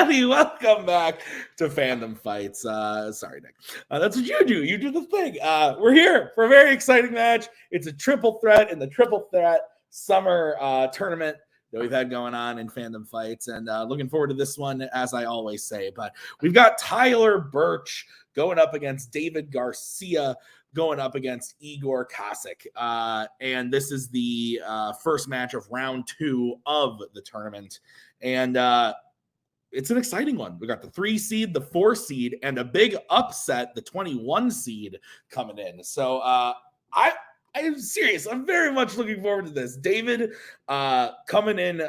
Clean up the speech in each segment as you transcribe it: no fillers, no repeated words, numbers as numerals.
everybody. Welcome back to Fandom Fights. Sorry, Nick. That's what you do. You do the thing. We're here for a very exciting match. It's a triple threat in the triple threat summer tournament that we've had going on in Fandom Fights, and looking forward to this one, as I always say. But we've got Tyler Burch going up against David Garcia, going up against Igor Kasic. And this is the first match of round 2 of the tournament. And it's an exciting one. We got the 3 seed, the 4 seed, and a big upset, the 21 seed coming in. So I'm serious. I'm very much looking forward to this. David coming in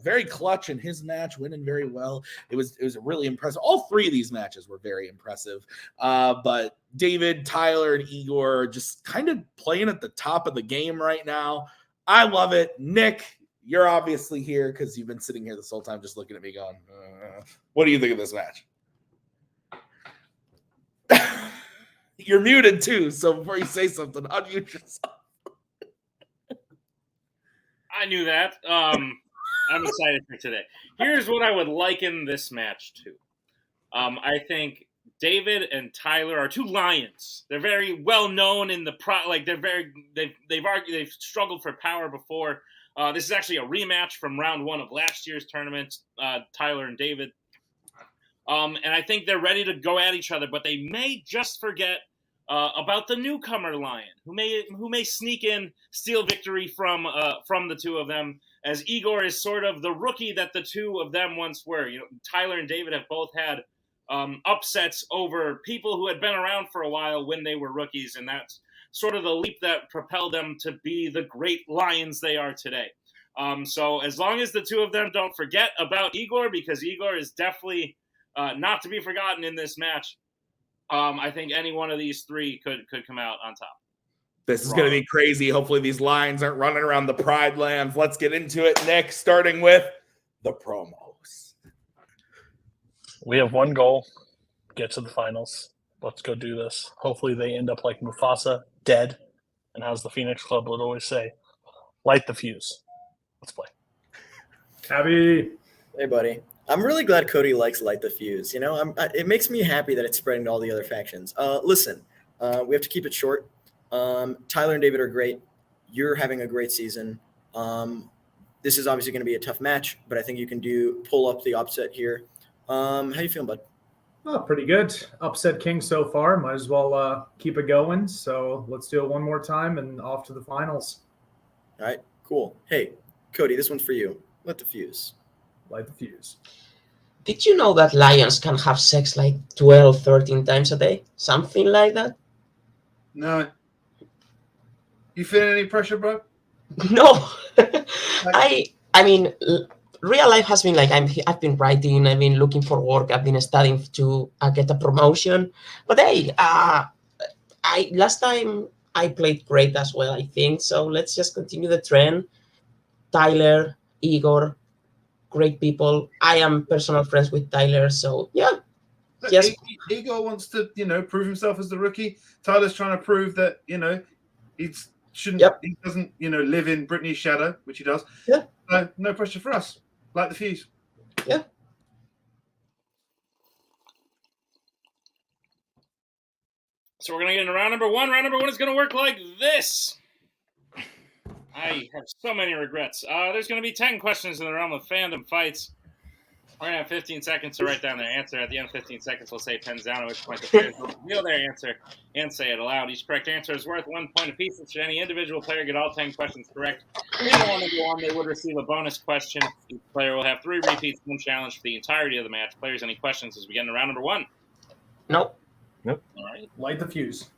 very clutch in his match, winning very well. It was really impressive. All 3 of these matches were very impressive. But David, Tyler, and Igor are just kind of playing at the top of the game right now. I love it. Nick, you're obviously here because you've been sitting here this whole time just looking at me going, what do you think of this match? You're muted too, so before you say something, unmute yourself. I knew that. I'm excited for today. Here's what I would liken this match to. I think David and Tyler are 2 lions. They're very well known in the they've struggled for power before. This is actually a rematch from round 1 of last year's tournament. Tyler and David. And I think they're ready to go at each other, but they may just forget about the newcomer lion, who may sneak in, steal victory from the 2 of them, as Igor is sort of the rookie that the 2 of them once were. You know, Tyler and David have both had upsets over people who had been around for a while when they were rookies, and that's sort of the leap that propelled them to be the great lions they are today. So as long as the 2 of them don't forget about Igor, because Igor is definitely not to be forgotten in this match, I think any one of these 3 could come out on top. This is going to be crazy. Hopefully these lines aren't running around the Pride Lands. Let's get into it, Nick, starting with the promos. We have one goal, get to the finals. Let's go do this. Hopefully they end up like Mufasa, dead, and as the Phoenix Club would always say, light the fuse. Let's play. Abby. Hey, buddy. I'm really glad Cody likes Light the Fuse. You know, it makes me happy that it's spreading to all the other factions. Listen, we have to keep it short. Tyler and David are great. You're having a great season. This is obviously going to be a tough match, but I think you can pull up the upset here. How you feeling, bud? Oh, pretty good. Upset king so far. Might as well keep it going. So let's do it one more time and off to the finals. All right, cool. Hey, Cody, this one's for you. Light the fuse. Light the fuse. Did you know that lions can have sex like 12, 13 times a day? Something like that? No. You feeling any pressure, bro? No. I mean, real life has been like, I've been writing, I've been looking for work, I've been studying to get a promotion. But hey, last time I played great as well, I think. So let's just continue the trend. Tyler, Igor, great people. I am personal friends with Tyler, so yeah. Look, Igor wants to, prove himself as the rookie. Tyler's trying to prove that, he doesn't, live in Brittany's shadow, which he does. Yeah. No pressure for us. Light the fuse. Yeah. So we're going to get into round number 1. Round number 1 is going to work like this. I have so many regrets. There's going to be 10 questions in the realm of Fandom Fights. We're going to have 15 seconds to write down their answer. At the end of 15 seconds, we'll say pens down, at which point the players will reveal their answer and say it aloud. Each correct answer is worth 1 point apiece. Should any individual player get all 10 questions correct in round number 1, they would receive a bonus question. Each player will have 3 repeats, 1 challenge for the entirety of the match. Players, any questions as we get into round number 1? Nope. Nope. All right. Light the fuse.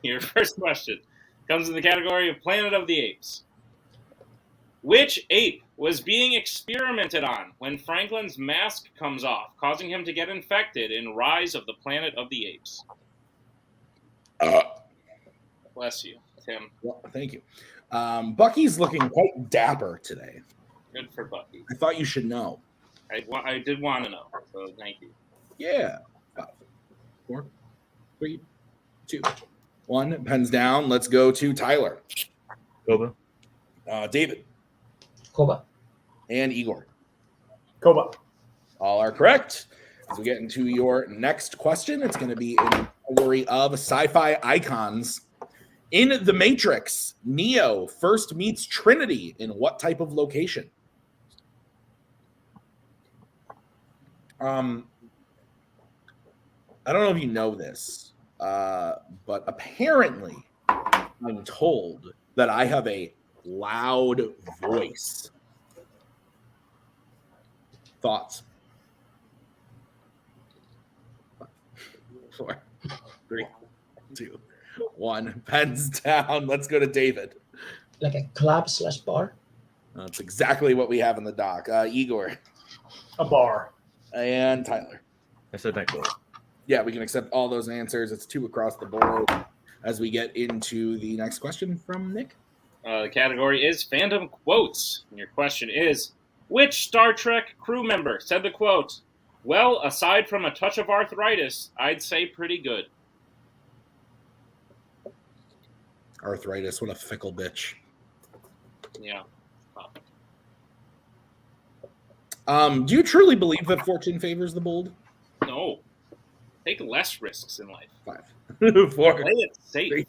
Your first question comes in the category of Planet of the Apes. Which ape was being experimented on when Franklin's mask comes off, causing him to get infected in Rise of the Planet of the Apes? Bless you, Tim. Well, thank you. Bucky's looking quite dapper today. Good for Bucky. I thought you should know. I did want to know, so thank you. Yeah. 5, 4, 3, 2, 1. Pens down. Let's go to Tyler. Koba. David. Koba. And Igor. Koba. All are correct. As we get into your next question, it's going to be in the category of sci-fi icons. In The Matrix, Neo first meets Trinity in what type of location? I don't know if you know this, but apparently I'm told that I have a loud voice. Thoughts? 4, 3, 2, 1. Pens down. Let's go to David. Like a club/bar? That's exactly what we have in the doc. Igor. A bar. And Tyler. I said nightclub. Yeah, we can accept all those answers. It's 2 across the board. As we get into the next question from Nick. The category is fandom quotes. And your question is, which Star Trek crew member said the quote, "Well, aside from a touch of arthritis, I'd say pretty good"? Arthritis, what a fickle bitch. Yeah. Do you truly believe that fortune favors the bold? No. Take less risks in life. 5, 4, Play it safe. 3,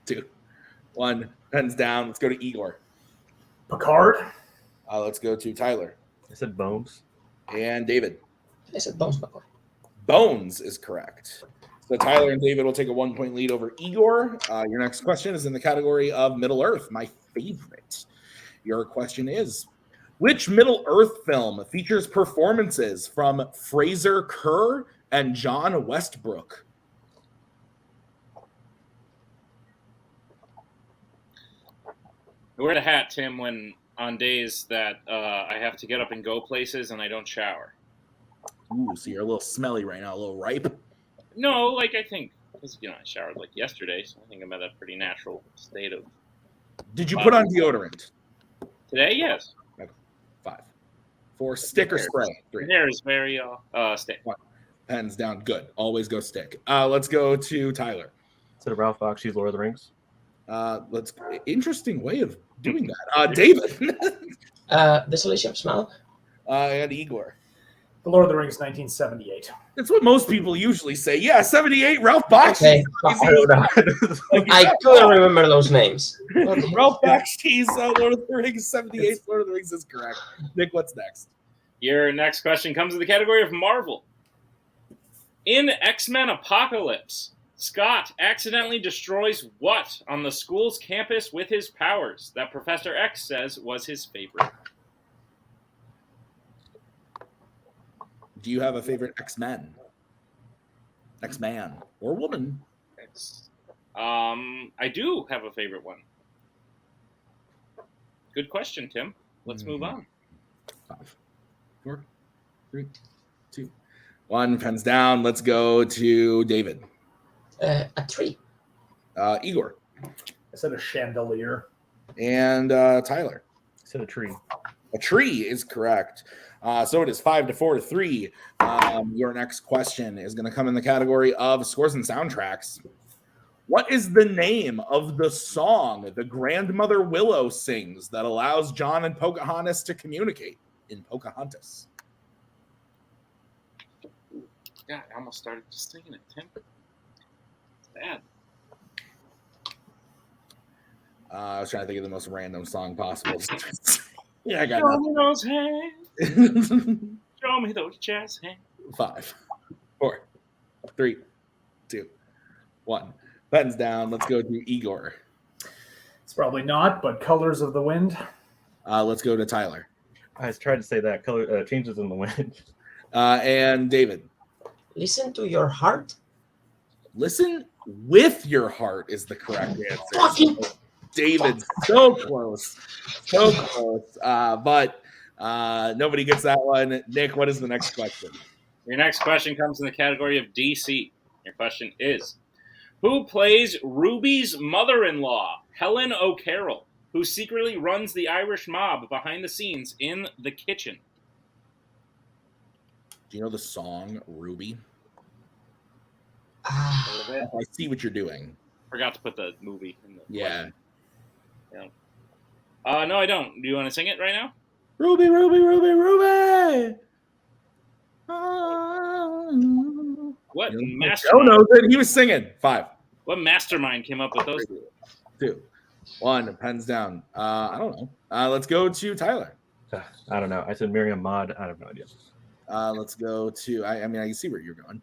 2, 1. Pens down. Let's go to Igor. Picard. Let's go to Tyler. I said Bones. And David. I said Bones. Bones is correct. So Tyler and David will take a 1-point lead over Igor. Your next question is in the category of Middle Earth, my favorite. Your question is, which Middle Earth film features performances from Fraser Kerr and John Westbrook? I wear a hat, Tim, when on days that I have to get up and go places and I don't shower. Ooh, so you're a little smelly right now, a little ripe. No, like I think, because I showered like yesterday, so I think I'm at a pretty natural state of. Did you put on deodorant? Today, yes. 5, 4, stick or spray? 3. Hair is very stick. 1. Pens down. Good. Always go stick. Let's go to Tyler. Instead of Ralph Bakshi's Lord of the Rings. Interesting way of doing that. David. Desolation of Smaug. And Igor. The Lord of the Rings, 1978. That's what most people usually say. Yeah, 78, Ralph Bakshi. Okay. I couldn't remember those names. Okay. Ralph Bakshi's Lord of the Rings, 78. Lord of the Rings is correct. Nick, what's next? Your next question comes in the category of Marvel. In X-Men Apocalypse, Scott accidentally destroys what on the school's campus with his powers that Professor X says was his favorite? Do you have a favorite X-Men? X-Man or woman? I do have a favorite one. Good question, Tim. Let's move on. 5, 4, 3, 2, 1. Pens down. Let's go to David. A tree. Igor. I said a chandelier. And Tyler. I said a tree. A tree is correct. So it is 5-4 to 3. Your next question is going to come in the category of scores and soundtracks. What is the name of the song the grandmother Willow sings that allows John and Pocahontas to communicate in Pocahontas? God, I almost started just singing it, Tim. It's bad. I was trying to think of the most random song possible. Yeah, I got Show me those hands. Show me those jazz hands. 5, 4, 3, 2, 1. Buttons down. Let's go to Igor. It's probably not, but Colors of the Wind. Let's go to Tyler. I tried to say that. Color changes in the wind. And David. Listen to your heart. Listen with your heart is the correct answer. Fucking David, so close. So close. But nobody gets that one. Nick, what is the next question? Your next question comes in the category of DC. Your question is, who plays Ruby's mother-in-law, Helen O'Carroll, who secretly runs the Irish mob behind the scenes in the kitchen? Do you know the song Ruby? Ah, I see what you're doing. Forgot to put the movie in the Yeah. question. Yeah. No, I don't. Do you want to sing it right now? Ruby, Ruby, Ruby, Ruby. What Joe mastermind? knows it. He was singing. 5, What mastermind came up with those? 2, 1. Pens down. I don't know. Let's go to Tyler. I don't know. I said Miriam Mod. I have no idea. Let's go to. I mean, I can see where you're going.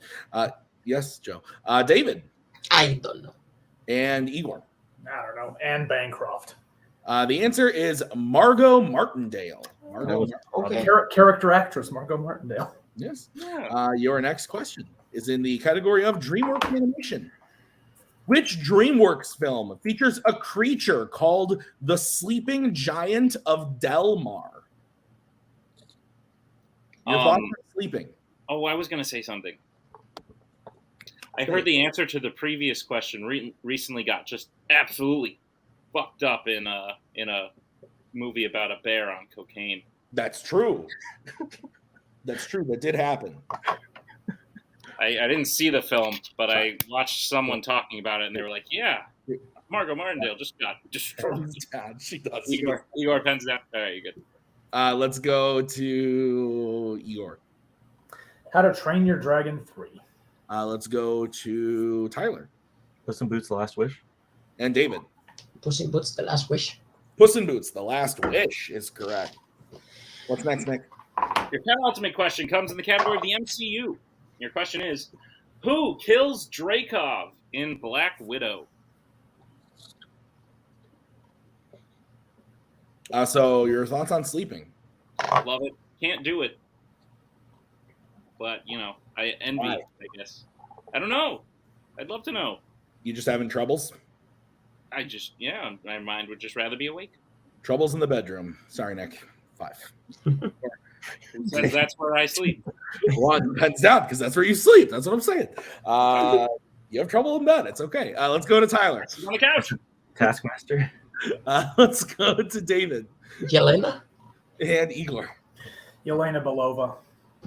Yes, Joe. David I don't know. and Igor. I don't know. And Bancroft. The answer is Margot Martindale. Margot. Okay. Character actress Margot Martindale. Yes. Yeah. Your next question is in the category of DreamWorks animation. Which DreamWorks film features a creature called the Sleeping Giant of Del Mar? Your thoughts on sleeping? Oh, I was going to say something. I heard the answer to the previous question recently got just absolutely fucked up in a movie about a bear on cocaine. That's true. That's true. That did happen. I didn't see the film, but I watched someone talking about it, and they were like, "Yeah, Margot Martindale just got destroyed." She does. Igor pens down. All right, you're good. Let's go to Igor. How to Train Your Dragon 3. Let's go to Tyler Puss in Boots: The Last Wish. and David. Puss in Boots: The Last Wish. Puss in Boots: The Last Wish is correct. What's next, Nick? Your penultimate question comes in the category of the MCU. Your question is, who kills Dreykov in Black Widow? So your thoughts on sleeping? Love it. Can't do it. But, I envy Why? it, I guess. I don't know. I'd love to know. You just having troubles? My mind would just rather be awake. Troubles in the bedroom. Sorry, Nick. 5. Because that's where I sleep. 1. Pens down because that's where you sleep. That's what I'm saying. You have trouble in bed. It's okay. Let's go to Tyler. On the couch. Taskmaster. Let's go to David Yelena? and Igor. Yelena Belova.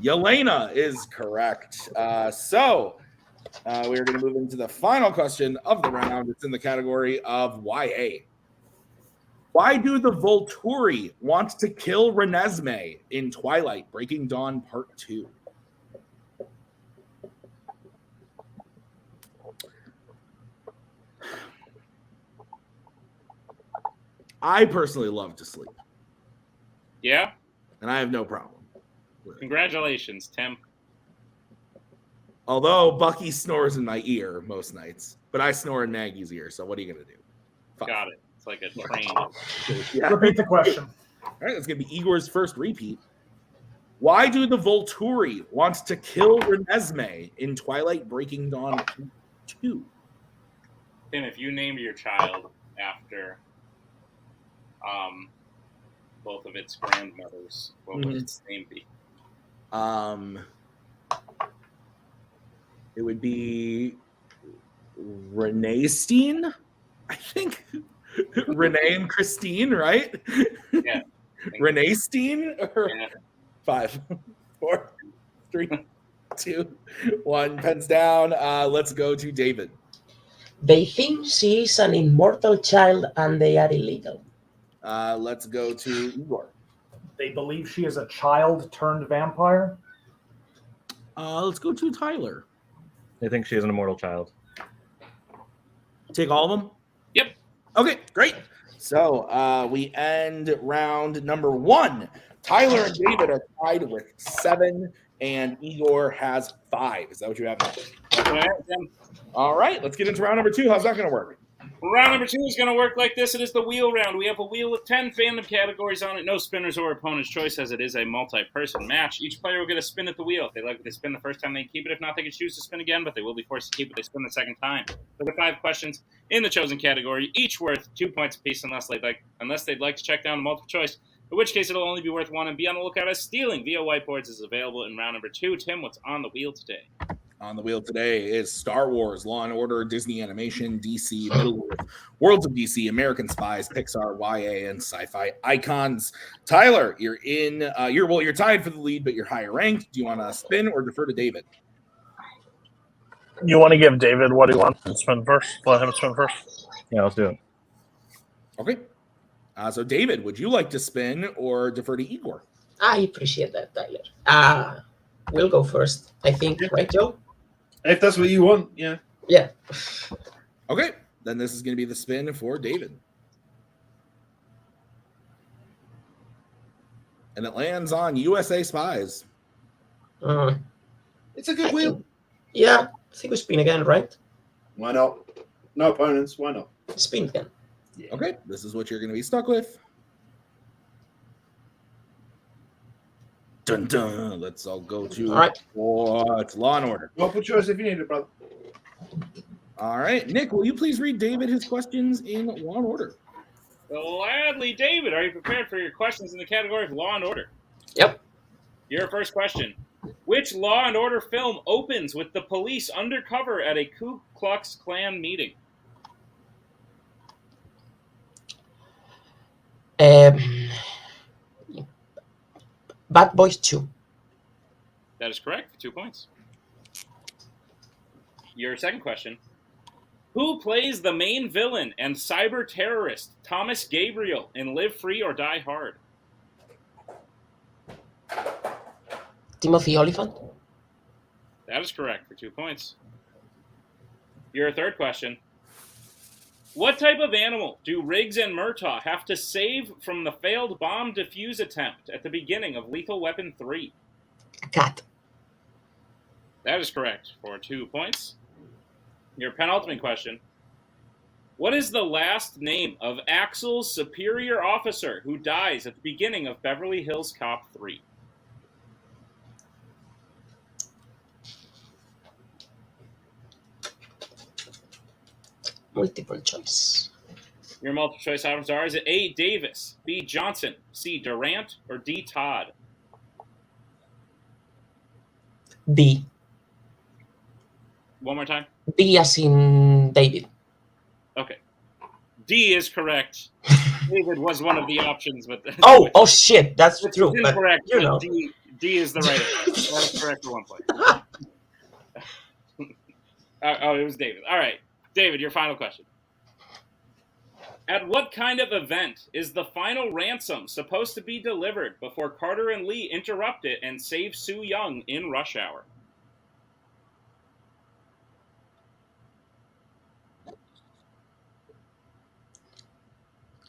Yelena is correct. So we're going to move into the final question of the round. It's in the category of YA. Why do the Volturi want to kill Renesmee in Twilight Breaking Dawn Part 2? I personally love to sleep, Yeah? and I have no problem with it. Congratulations, Tim. Although Bucky snores in my ear most nights, but I snore in Maggie's ear, so what are you going to do? Fine. Got it. It's like a train. Yeah. Repeat the question. All right, that's going to be Igor's first repeat. Why do the Volturi want to kill Renesmee in Twilight Breaking Dawn 2? Tim, if you named your child after both of its grandmothers, what would its name be? It would be Renee Steen, I think. Renee and Christine, right? Yeah. Renee Steen? Yeah. 5, 4, 3, 2, 1. Pens down. Let's go to David. They think she is an immortal child and they are illegal. Let's go to Igor. They believe she is a child turned vampire. Let's go to Tyler. They think she is an immortal child. Take all of them? Yep. Okay, great. So we end round number 1. Tyler and David are tied with 7, and Igor has 5. Is that what you have? That's what I have, Tim. All right, let's get into round number 2. How's that going to work? Round number 2 is going to work like this. It is the wheel round. We have a wheel with 10 fandom categories on it. No spinners or opponent's choice, as it is a multi-person match. Each player will get a spin at the wheel. If they like what they spin the first time, they keep it. If not, they can choose to spin again, but they will be forced to keep it. They spin the second time. There are 5 questions in the chosen category, each worth 2 points apiece, unless they'd like to check down the multiple choice. In which case, it'll only be worth 1. And be on the lookout as stealing via whiteboards is available in round number 2. Tim, what's on the wheel today? On the wheel today is Star Wars, Law and Order, Disney Animation, DC, Middle-earth, Worlds of DC, American Spies, Pixar, YA, and Sci-Fi icons. Tyler, you're tied for the lead, but you're higher ranked. Do you want to spin or defer to David? You want to give David what he wants to spin first? Let him spin first. Yeah, let's do it. Okay. So David, would you like to spin or defer to Igor? I appreciate that, Tyler. will go first, I think, right, Joe? If that's what you want, yeah. Yeah. Okay, then this is going to be the spin for David. And it lands on USA Spies. It's a good wheel. Yeah, I think we spin again, right? Why not? No opponents. Why not? Spin again. Okay, this is what you're going to be stuck with. Dun dun. Let's all go to All right. It's Law and Order. Multiple choice if you need it, brother. All right, Nick, will you please read David his questions in Law and Order? Gladly, David. Are you prepared for your questions in the category of Law and Order? Yep. Your first question. Which Law and Order film opens with the police undercover at a Ku Klux Klan meeting? Bad Boys 2. That is correct. 2 points. Your second question. Who plays the main villain and cyber terrorist Thomas Gabriel in Live Free or Die Hard? Timothy Oliphant. That is correct for 2 points. Your third question. What type of animal do Riggs and Murtaugh have to save from the failed bomb defuse attempt at the beginning of Lethal Weapon 3? A cat. That is correct for 2 points. Your penultimate question. What is the last name of Axel's superior officer who dies at the beginning of Beverly Hills Cop 3? Multiple choice. Your multiple choice options are, is it A, Davis, B, Johnson, C, Durant, or D, Todd? B. One more time. B as in David. Okay. D is correct. David was one of the options, but Oh shit, that's it's true. incorrect. But, you know. D is the right answer. That is correct for 1 point. It was David. All right, David, your final question. At what kind of event is the final ransom supposed to be delivered before Carter and Lee interrupt it and save Sue Young in Rush Hour?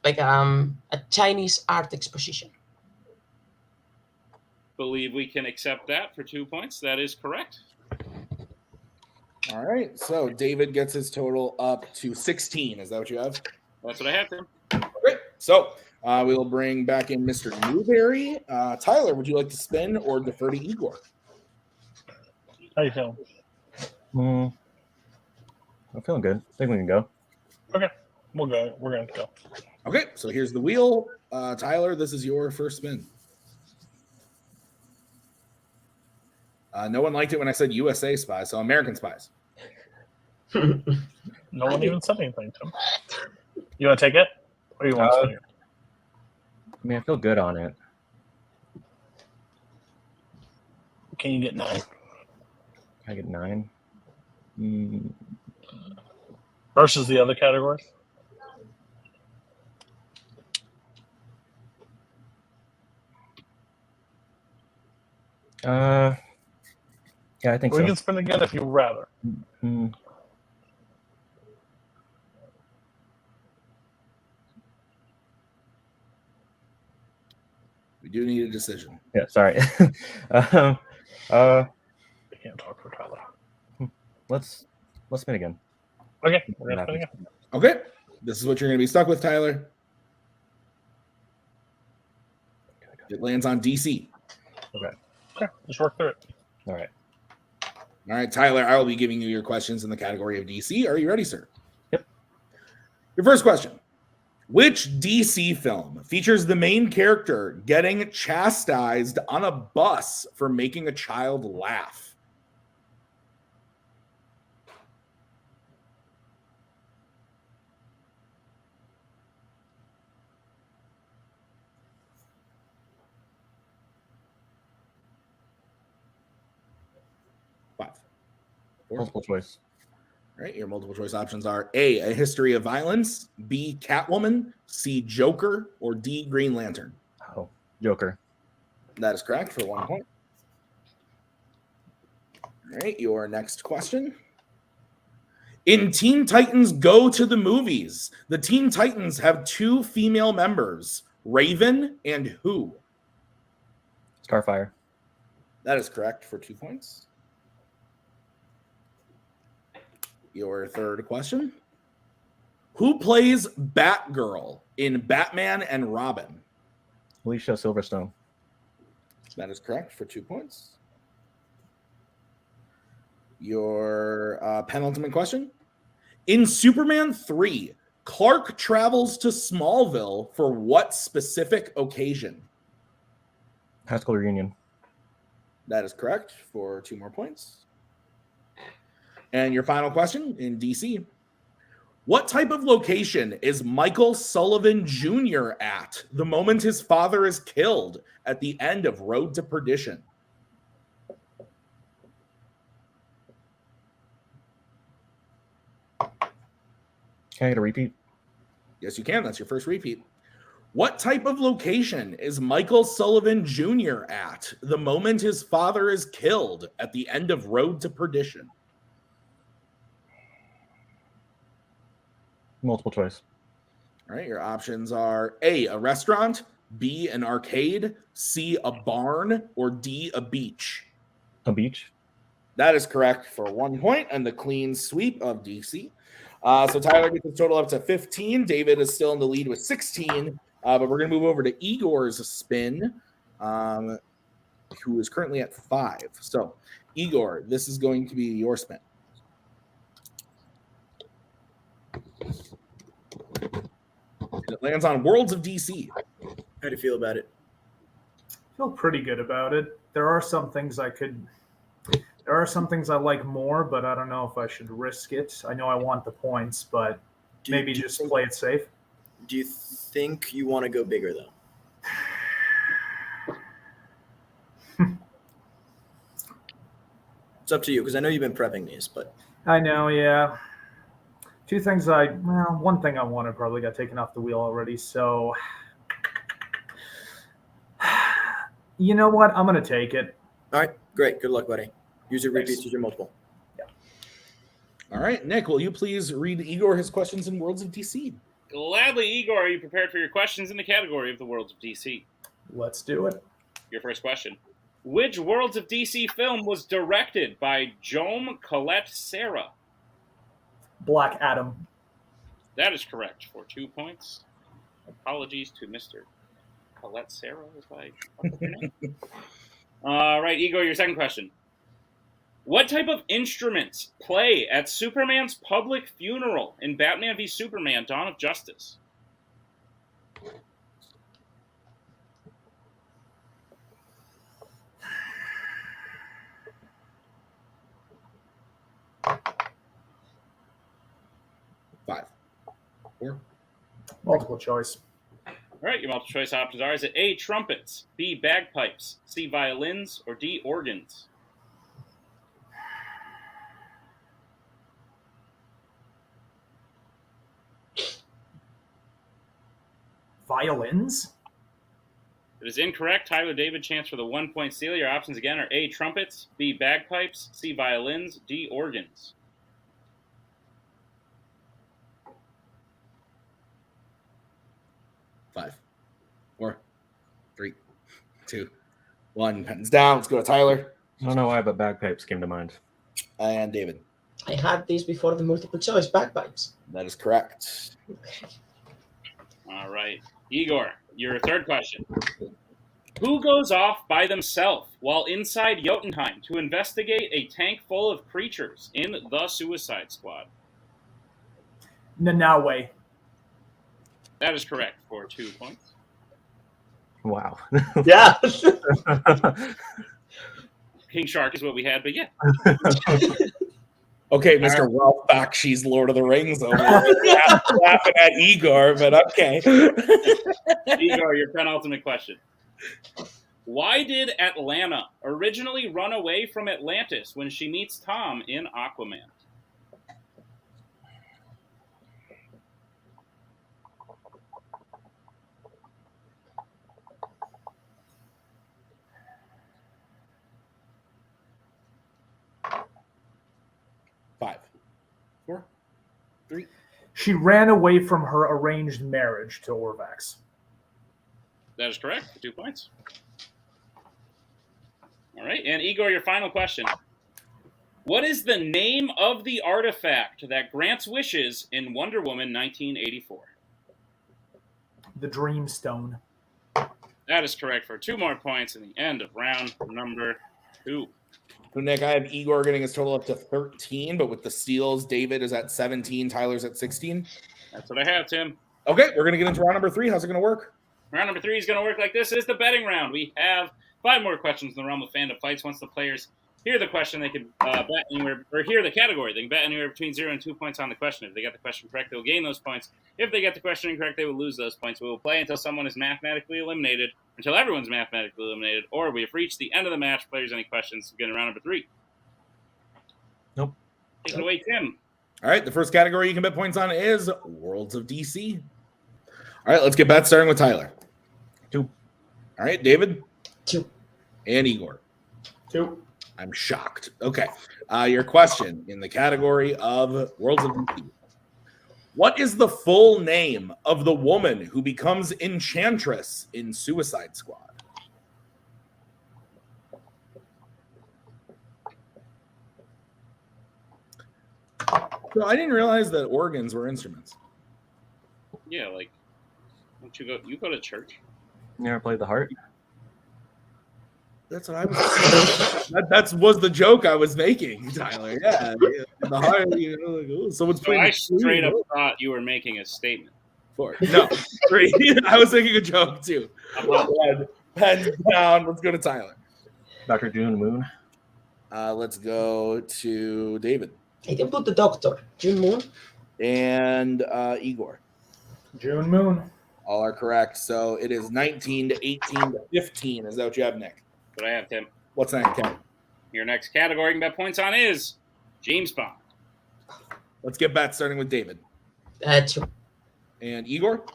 Like a Chinese art exposition. Believe we can accept that for 2 points. That is correct. All right, so David gets his total up to 16. Is that what you have? That's what I have for him. Great. So we will bring back in Mr. Newberry. Tyler, would you like to spin or defer to Igor? How you feeling? I'm feeling good. I think we can go. Okay, we'll go. We're going to go. Okay, so here's the wheel. Tyler, this is your first spin. No one liked it when I said USA Spies, so American Spies. No one even said anything to him. You want to take it? Or you want to spin it? I mean, I feel good on it. Can you get 9? Can I get 9? Versus the other categories? Yeah, I think We so. can spin again if you'd rather. We do need a decision. Yeah, sorry. I can't talk for Tyler. Let's spin again. Okay, we're going to spin again. Okay, this is what you're going to be stuck with, Tyler. It lands on DC. Okay, just work through it. All right. All right, Tyler, I will be giving you your questions in the category of DC. Are you ready, sir? Yep. Your first question. Which DC film features the main character getting chastised on a bus for making a child laugh? Multiple choice. All right, your multiple choice options are A, A History of Violence, B, Catwoman, C, Joker, or D, Green Lantern. Oh, Joker. That is correct for 1 point. All right, your next question. In Teen Titans Go to the Movies, the Teen Titans have 2 female members, Raven and who? Starfire. That is correct for 2 points. Your third question. Who plays Batgirl in Batman and Robin? Alicia Silverstone. That is correct for 2 points. Your penultimate question. In Superman 3, Clark travels to Smallville for what specific occasion? High school reunion. That is correct for 2 more points. And your final question in DC. What type of location is Michael Sullivan Jr. at the moment his father is killed at the end of Road to Perdition? Can I get a repeat? Yes, you can. That's your first repeat. What type of location is Michael Sullivan Jr. at the moment his father is killed at the end of Road to Perdition? Multiple choice. All right, your options are A, a restaurant, B, an arcade, C, a barn, or D, a beach. A beach. That is correct for 1 point and the clean sweep of DC. So Tyler gets a total up to 15. David is still in the lead with 16, but we're going to move over to Igor's spin, who is currently at 5. So, Igor, this is going to be your spin. It lands on Worlds of DC. How do you feel about it? I feel pretty good about it. There are some things I like more, but I don't know if I should risk it. I know I want the points, but maybe just play it safe. Do you think you want to go bigger, though? It's up to you, because I know you've been prepping these, but... I know, yeah. One thing I wanted probably got taken off the wheel already, so... You know what? I'm going to take it. All right, great. Good luck, buddy. Use your repeats, use your multiple. Yeah. All right, Nick, will you please read Igor his questions in Worlds of DC? Gladly, Igor. Are you prepared for your questions in the category of the Worlds of DC? Let's do it. Your first question. Which Worlds of DC film was directed by Jome Colette Serra? Black Adam. That is correct for 2 points. Apologies to Mr. Colette Serra, if I fucked up your name. All right, Igor, your second question. What type of instruments play at Superman's public funeral in Batman v Superman: Dawn of Justice? Five. 4. Multiple choice. All right, your multiple choice options are: is it A, trumpets, B, bagpipes, C, violins, or D, organs? Violins? It is incorrect. Tyler, David, chance for the 1 point steal. Your options again are A, trumpets, B, bagpipes, C, violins, D, organs. Five, 4, 3, 2, 1. Pens down. Let's go to Tyler. I don't know why, but bagpipes came to mind. And David. I had this before the multiple choice, bagpipes. That is correct. All right. Igor, your third question. Who goes off by themselves while inside Jotunheim to investigate a tank full of creatures in the Suicide Squad? Nanawe. That is correct for 2 points. Wow. Yeah. King Shark is what we had, but yeah. Okay, Mr. Ralph Bakshi's Lord of the Rings over there. Laughing at Igor, but okay. Igor, your penultimate question. Why did Atlanta originally run away from Atlantis when she meets Tom in Aquaman? 4, 3. She ran away from her arranged marriage to Orvax. That is correct. 2 points. All right. And Igor, your final question. What is the name of the artifact that grants wishes in Wonder Woman 1984? The Dreamstone. That is correct for 2 more points in the end of round number 2. So, Nick, I have Igor getting his total up to 13, but with the steals, David is at 17, Tyler's at 16. That's what I have, Tim. Okay, we're going to get into round number 3. How's it going to work? Round number 3 is going to work like this. It's the betting round. We have 5 more questions in the realm of Fandom fights. Once the players hear the question, they can bet anywhere, or hear the category. They can bet anywhere between 0 and 2 points on the question. If they get the question correct, they will gain those points. If they get the question incorrect, they will lose those points. We will play until someone is mathematically eliminated, until everyone's mathematically eliminated, or we have reached the end of the match. Players, any questions? Begin round number 3. Nope. Take it away, Tim. All right, the first category you can bet points on is Worlds of DC. All right, let's get bets starting with Tyler. 2. All right, David. 2. And Igor. 2. I'm shocked. Okay, your question in the category of Worlds of DC. What is the full name of the woman who becomes Enchantress in Suicide Squad? So I didn't realize that organs were instruments. Yeah, like, don't you go? You go to church? You ever played the heart? That's what I was. That was the joke I was making, Tyler. Yeah, the heart. You know, like, oh, someone's So playing. I straight up thought you were making a statement. For no, 3. I was making a joke too. Pens down. Let's go to Tyler. Dr. June Moon. Let's go to David I can put the Doctor. June Moon. and Igor. June Moon. All are correct. So it is 19 to 18 to 15. Is that what you have, Nick? But I have, Tim. What's next, Kevin? Your next category you can bet points on is James Bond. Let's get bets starting with David 2. and Igor.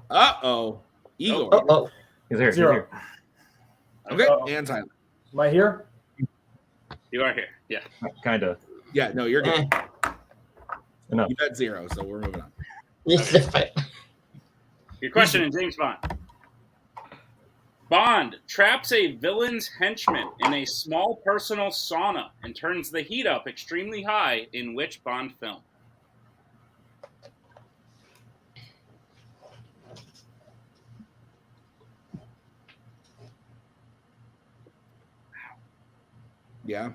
Uh-oh. Igor. Oh. He's here. 0. He's here. Okay, Uh-oh. and Tyler. Am I here? You are here. Yeah. Kind of. Yeah, no, you're good. Enough. You bet 0, so we're moving on. Your question in James Bond. Bond traps a villain's henchman in a small personal sauna and turns the heat up extremely high in which Bond film? Yeah,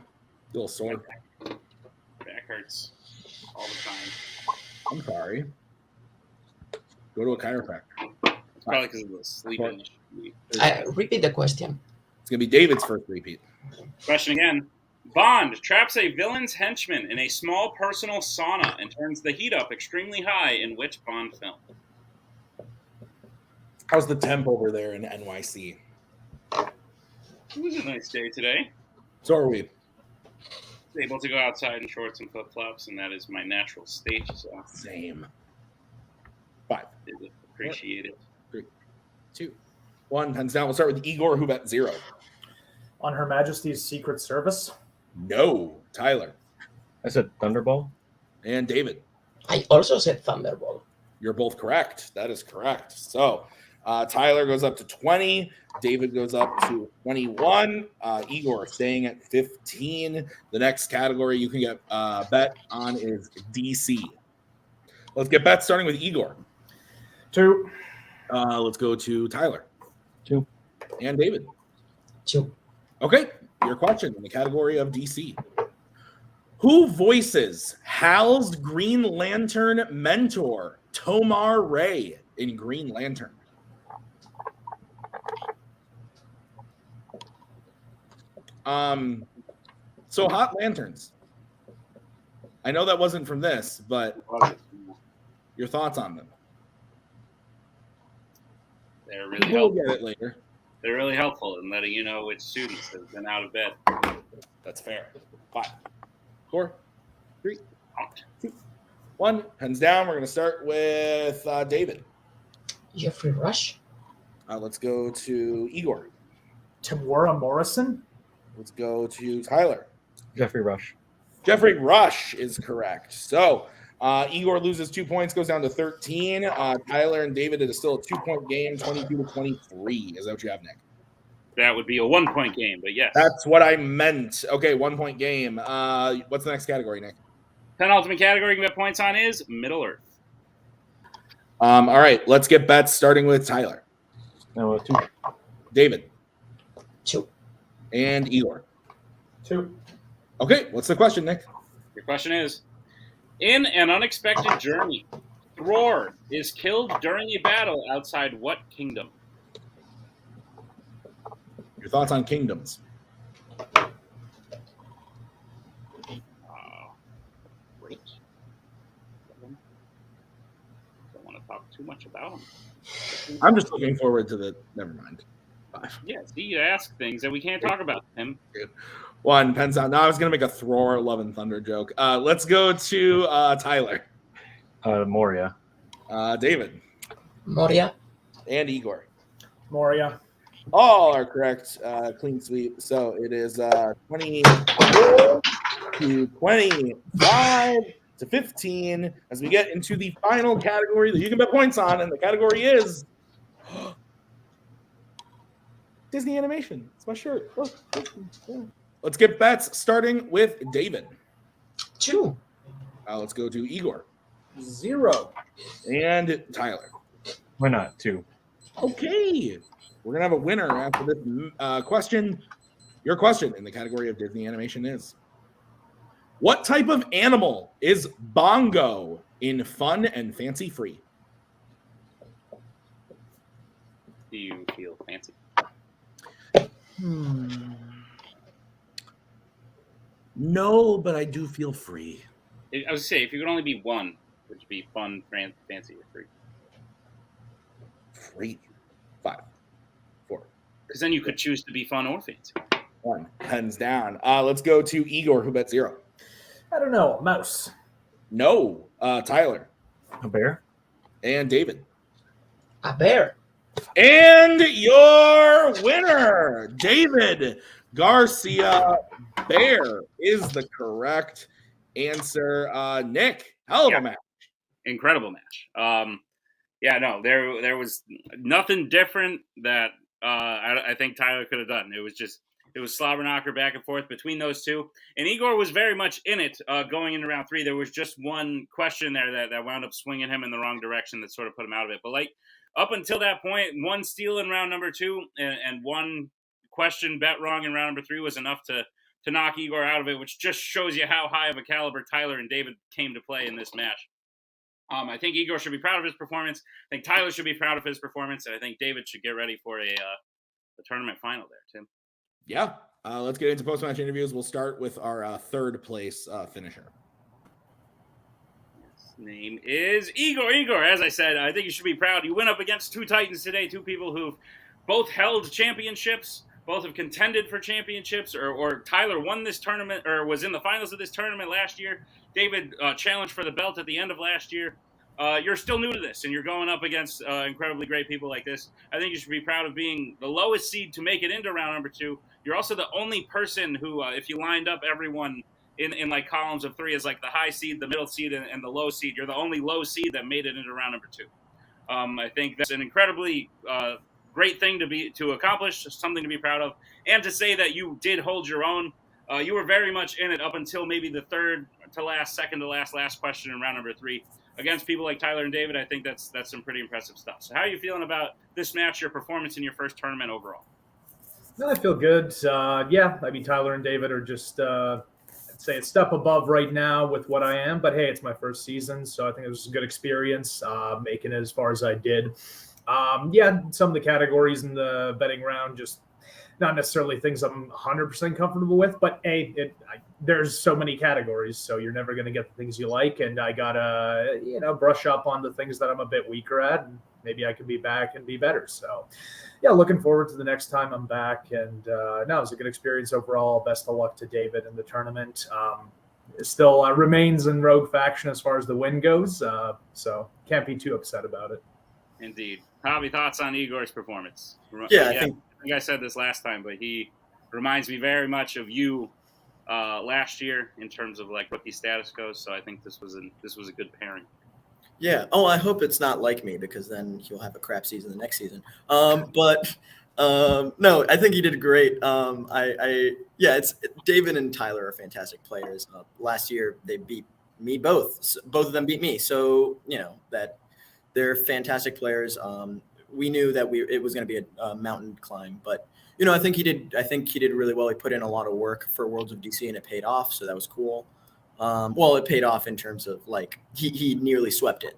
little sword. Back hurts all the time. I'm sorry. Go to a chiropractor. It's probably because of the sleeping. Repeat the question. It's gonna be David's first repeat. Question again. Bond traps a villain's henchman in a small personal sauna and turns the heat up extremely high in which Bond film? How's the temp over there in NYC? It was a nice day today. So are we. Able to go outside in shorts and flip-flops, and that is my natural state, so Same. 5, appreciate it. 3, 2, 1. Pens down. We'll start with Igor, who bet 0. On Her Majesty's Secret Service. No. Tyler I said Thunderball. and David. I also said Thunderbolt. You're both correct. That is correct. So Tyler goes up to 20. David goes up to 21. Igor staying at 15. The next category you can get bet on is DC. Let's get bets starting with Igor. 2. Let's go to Tyler. 2. And David. 2. Okay, your question in the category of DC. Who voices Hal's Green Lantern mentor, Tomar Ray, in Green Lantern? So Hot Lanterns. I know that wasn't from this, but your thoughts on them? They're really We'll helpful. get it later. They're really helpful in letting you know which students have been out of bed. That's fair. 5, 4, 3, 2, 1. Pens down. We're going to start with David. Jeffrey Rush. Let's go to Igor. Tamora Morrison. Let's go to Tyler. Jeffrey Rush. Jeffrey Rush is correct. So Igor loses 2 points, goes down to 13. Tyler and David, it is still a 2-point game, 22-23. Is that what you have, Nick? That would be a 1-point game, but yes. That's what I meant. Okay, 1-point game. What's the next category, Nick? Penultimate category you can get points on is Middle Earth. All right, let's get bets starting with Tyler. No, 2. David. 2. And Igor. 2. Okay, what's the question, Nick? Your question is, in an unexpected journey, Thror is killed during a battle outside what kingdom? Your thoughts on kingdoms? Great. Don't want to talk too much about him. I'm just looking forward to the. Never mind. 5. Yeah, see, you ask things that we can't talk about him. 1 pens out. No, I was gonna make a Thror Love and Thunder joke. Let's go to Tyler. Moria. David. Moria. And Igor. Moria. All are correct. Clean sweep. So it is 24 to 25 to 15 as we get into the final category that you can bet points on, and the category is Disney animation. It's my shirt. Look. Let's get bets starting with David. 2. Let's go to Igor. 0. And Tyler. Why not? 2. Okay. We're going to have a winner after this question. Your question in the category of Disney animation is, what type of animal is Bongo in Fun and Fancy Free? Do you feel fancy? No, but I do feel free. I was say, if you could only be one, would you be fun, fancy, or free? Free. 5, 4. Because then you could choose to be fun or fancy. 1. Pens down. Let's go to Igor, who bet 0. I don't know. A mouse. No. Tyler. A bear? And David. A bear. And your winner, David Garcia. Bear is the correct answer. Nick, hell of a match. Incredible match. There was nothing different that I think Tyler could have done. It was slobber knocker back and forth between those two. And Igor was very much in it going into round 3. There was just one question there that wound up swinging him in the wrong direction that sort of put him out of it. But up until that point, one steal in round number 2 and one question bet wrong in round number 3 was enough to knock Igor out of it, which just shows you how high of a caliber Tyler and David came to play in this match. I think Igor should be proud of his performance. I think Tyler should be proud of his performance, and I think David should get ready for a tournament final there, Tim. Yeah. Let's get into post-match interviews. We'll start with our third place finisher. His name is Igor. Igor, as I said, I think you should be proud. You went up against 2 Titans today, 2 people who've both held championships, both have contended for championships, or Tyler won this tournament or was in the finals of this tournament last year. David challenged for the belt at the end of last year. You're still new to this, and you're going up against incredibly great people like this. I think you should be proud of being the lowest seed to make it into round number 2. You're also the only person who, if you lined up everyone in like columns of 3 as like the high seed, the middle seed, and the low seed, you're the only low seed that made it into round number 2. I think that's an incredibly great thing to accomplish, something to be proud of, and to say that you did hold your own. You were very much in it up until maybe the second to last question in round number 3 against people like Tyler and David. I think that's some pretty impressive stuff. So how are you feeling about this match, your performance in your first tournament overall? No, I feel good. Tyler and David are just, I'd say a step above right now with what I am. But hey, it's my first season, so I think it was a good experience making it as far as I did. Some of the categories in the betting round, just not necessarily things I'm 100% comfortable with, but there's so many categories, so you're never going to get the things you like, and I gotta, brush up on the things that I'm a bit weaker at, and maybe I can be back and be better. So, looking forward to the next time I'm back, and it was a good experience overall. Best of luck to David in the tournament. It still remains in Rogue Faction as far as the win goes, so can't be too upset about it. Indeed. Javi, thoughts on Igor's performance? Yeah, I think I said this last time, but he reminds me very much of you last year in terms of like rookie status goes. So I think this was a good pairing. Yeah. Oh, I hope it's not like me because then he'll have a crap season the next season. But no, I think he did great. It's David and Tyler are fantastic players. Last year they beat me both. So both of them beat me. So that they're fantastic players. We knew that it was going to be a mountain climb, but I think he did really well. He put in a lot of work for Worlds of DC and it paid off. So that was cool. It paid off in terms of like he nearly swept it.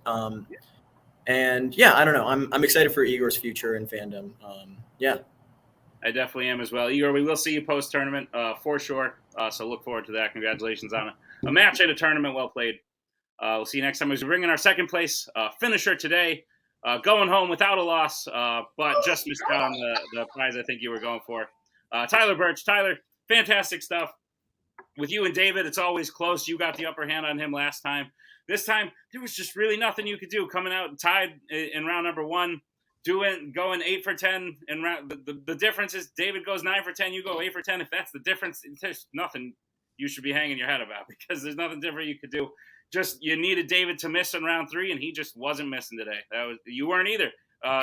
And yeah, I don't know. I'm excited for Igor's future in fandom. I definitely am as well. Igor, we will see you post tournament for sure. So look forward to that. Congratulations on a match at a tournament. Well played. We'll see you next time. We're bringing our second place finisher today. Going home without a loss, but just missed out on the prize I think you were going for. Tyler Burch. Tyler, fantastic stuff. With you and David, it's always close. You got the upper hand on him last time. This time, there was just really nothing you could do. Coming out tied in round number 1, going 8 for 10 in round. The difference is David goes 9 for 10, you go 8 for 10. If that's the difference, there's nothing you should be hanging your head about because there's nothing different you could do. Just you needed David to miss in round 3, and he just wasn't missing today. You weren't either.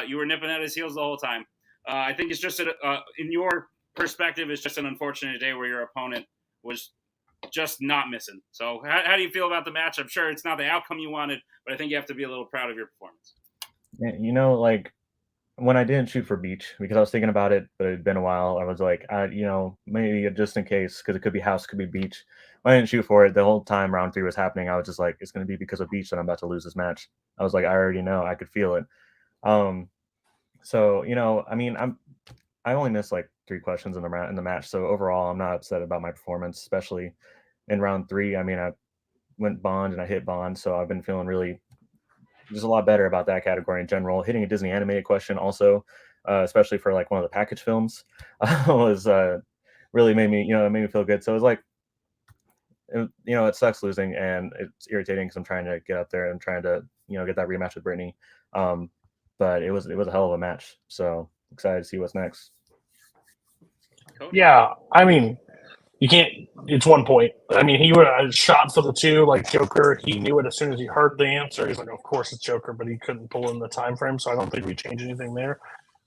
You were nipping at his heels the whole time. I think it's just in your perspective, it's just an unfortunate day where your opponent was just not missing. So how do you feel about the match? I'm sure it's not the outcome you wanted, but I think you have to be a little proud of your performance. Like when I didn't shoot for Beach because I was thinking about it, but it had been a while. I was like, maybe just in case, because it could be House, could be Beach. I didn't shoot for it the whole time round 3 was happening. I was just like, it's going to be because of Beach that I'm about to lose this match. I was like, I already know. I could feel it. I only missed like 3 questions in the match. So overall, I'm not upset about my performance, especially in round 3. I went Bond and I hit Bond. So I've been feeling really just a lot better about that category in general. Hitting a Disney animated question also, especially for like one of the package films was really made me feel good. So it was like, it sucks losing and it's irritating because I'm trying to get up there and trying to, get that rematch with Brittany. But it was a hell of a match. So excited to see what's next. Yeah, you can't. It's 1 point. He would have shot for the 2 like Joker. He knew it as soon as he heard the answer. He's like, of course it's Joker, but he couldn't pull in the time frame. So I don't think we change anything there.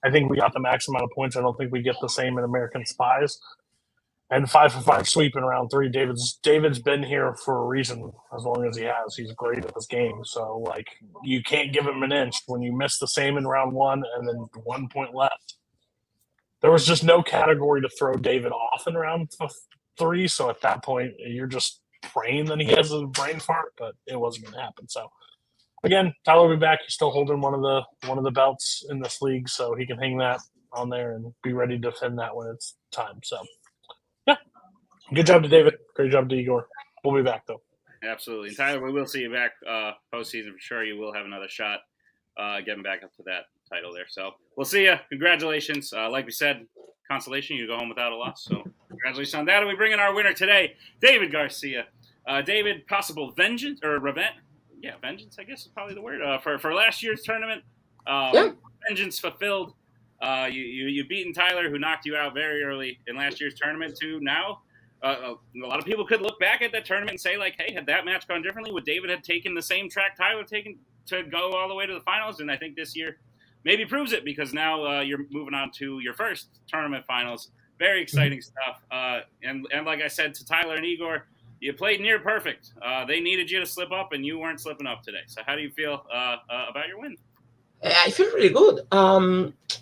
I think we got the max amount of points. I don't think we get the same in American Spies. And 5 for 5 sweep in round 3. David's been here for a reason. As long as he has, he's great at this game. So like, you can't give him an inch when you miss the same in round 1 and then 1 point left. There was just no category to throw David off in round 3. So at that point, you're just praying that he has a brain fart, but it wasn't going to happen. So again, Tyler will be back. He's still holding one of the belts in this league, so he can hang that on there and be ready to defend that when it's time. So yeah, good job to David. Great job to Igor. We'll be back though. Absolutely, and Tyler, we will see you back postseason for sure. You will have another shot getting back up to that title there. So we'll see you. Congratulations. Like we said, consolation, you go home without a loss. So congratulations on that. And we bring in our winner today, David Garcia. David, possible vengeance or revenge? Yeah, vengeance, I guess is probably the word. For last year's tournament, vengeance fulfilled. You beaten Tyler, who knocked you out very early in last year's tournament, to now. A lot of people could look back at that tournament and say, like, hey, had that match gone differently, would David have taken the same track Tyler taken to go all the way to the finals? And I think this year maybe proves it, because now you're moving on to your first tournament finals. Very exciting stuff. And like I said to Tyler and Igor, you played near perfect. They needed you to slip up, and you weren't slipping up today. So how do you feel about your win? I feel really good.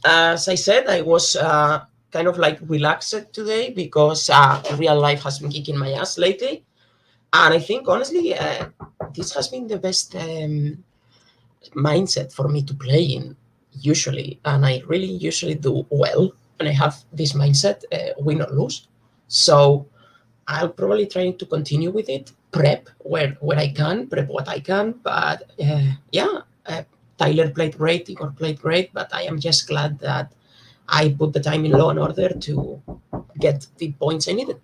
As I said, I was kind of like relaxed today because real life has been kicking my ass lately. And I think, honestly, this has been the best mindset for me to play in, usually. And I really usually do well when I have this mindset, win or lose. So I'll probably try to continue with it, prep where I can, prep what I can. But Tyler played great, Igor played great, but I am just glad that I put the time in Law and Order to get the points I needed.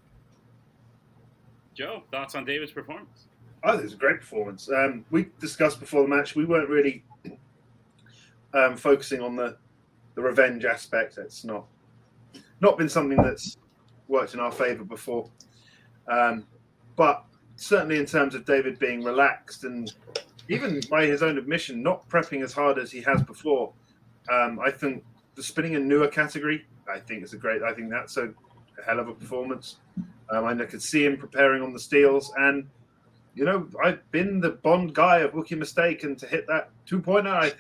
Joe, thoughts on David's performance? I think it was a great performance. We discussed before the match, we weren't really focusing on the revenge aspect. It's not been something that's worked in our favour before. But certainly in terms of David being relaxed and even by his own admission, not prepping as hard as he has before, I think the spinning a newer category, I think that's a hell of a performance. I could see him preparing on the steals, and I've been the Bond guy of Wookiee Mistake, and to hit that 2-pointer,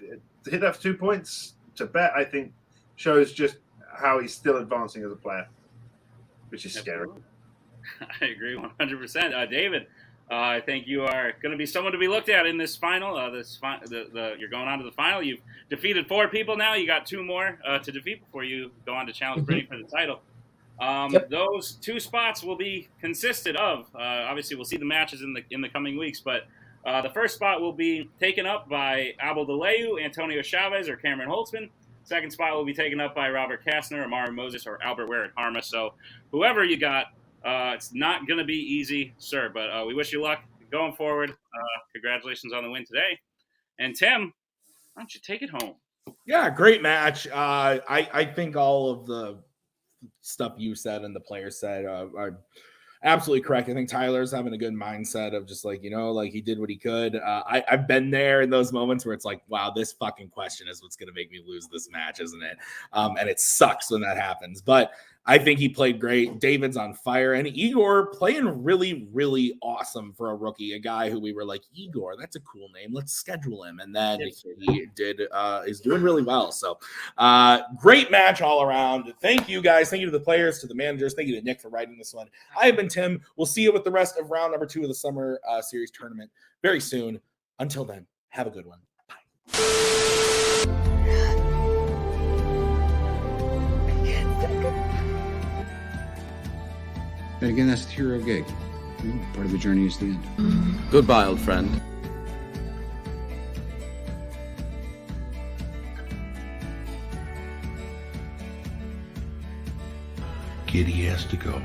to hit that for 2 points to bet, I think shows just how he's still advancing as a player, which is scary. I agree 100%. David, I think you are going to be someone to be looked at in this final. You're going on to the final. You've defeated 4 people now. You got 2 more to defeat before you go on to challenge Brittany for the title. Those 2 spots will be consisted of. Obviously, we'll see the matches in the coming weeks, but the first spot will be taken up by Abel DeLeu, Antonio Chavez, or Cameron Holtzman. Second spot will be taken up by Robert Kastner, Amara Moses, or Albert Ware and Harma. So whoever you got, it's not going to be easy, sir, but we wish you luck going forward. Congratulations on the win today. And Tim, why don't you take it home? Yeah, great match. I think all of the stuff you said and the players said are absolutely correct. I think Tyler's having a good mindset of just like, he did what he could. I've been there in those moments where it's like, wow, this fucking question is what's going to make me lose this match, isn't it? And it sucks when that happens. But I think he played great. David's on fire. And Igor playing really, really awesome for a rookie, a guy who we were like, Igor, that's a cool name. Let's schedule him. And then he is doing really well. So great match all around. Thank you guys. Thank you to the players, to the managers. Thank you to Nick for writing this one. I have been Tim. We'll see you with the rest of round number 2 of the Summer Series tournament very soon. Until then, have a good one. Bye. And again, that's the hero gig. Part of the journey is the end. Goodbye, old friend. Giddy has to go.